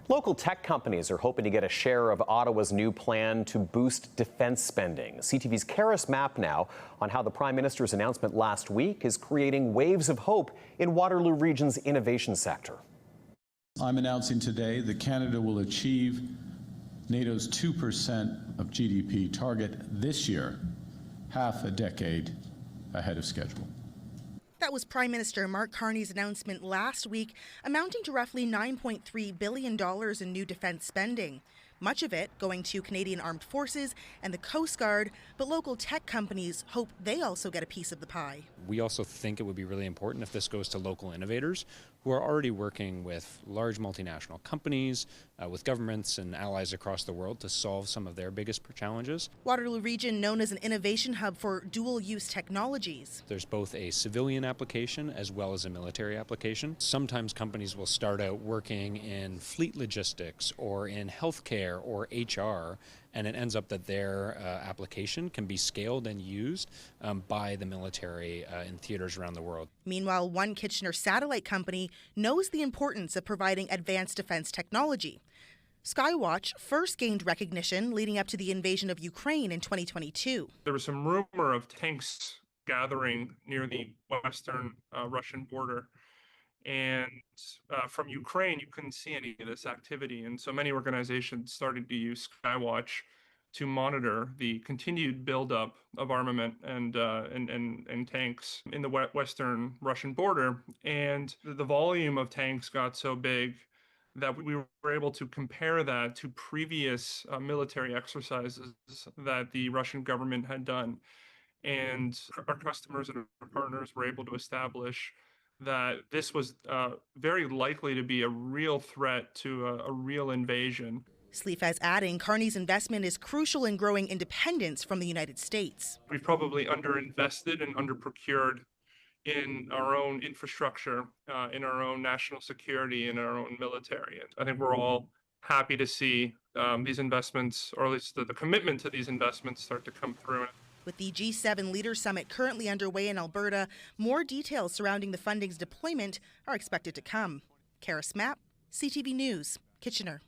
Local tech companies are hoping to get a share of Ottawa's new plan to boost defense spending. CTV's Karis Mapp now on how the Prime Minister's announcement last week is creating waves of hope in Waterloo Region's innovation sector. I'm announcing today that Canada will achieve NATO's 2% of GDP target this year, half a decade ahead of schedule. That was Prime Minister Mark Carney's announcement last week, amounting to roughly $9.3 billion in new defence spending. Much of it going to Canadian Armed Forces and the Coast Guard, but local tech companies hope they also get a piece of the pie. We also think it would be really important if this goes to local innovators who are already working with large multinational companies, with governments and allies across the world to solve some of their biggest challenges. Waterloo Region known as an innovation hub for dual-use technologies. There's both a civilian application as well as a military application. Sometimes companies will start out working in fleet logistics or in healthcare or HR, and it ends up that their application can be scaled and used by the military in theaters around the world. Meanwhile, one Kitchener satellite company knows the importance of providing advanced defense technology. Skywatch first gained recognition leading up to the invasion of Ukraine in 2022. There was some rumor of tanks gathering near the western Russian border. And from Ukraine, you couldn't see any of this activity. And so many organizations started to use Skywatch to monitor the continued buildup of armament and tanks in the western Russian border. And the volume of tanks got so big that we were able to compare that to previous military exercises that the Russian government had done. And our customers and our partners were able to establish that this was very likely to be a real threat to a real invasion. Sleafaz adding Carney's investment is crucial in growing independence from the United States. We've probably underinvested and underprocured in our own infrastructure, in our own national security, in our own military. And I think we're all happy to see these investments, or at least the commitment to these investments, start to come through. With the G7 Leaders Summit currently underway in Alberta, more details surrounding the funding's deployment are expected to come. Karis Mapp, CTV News, Kitchener.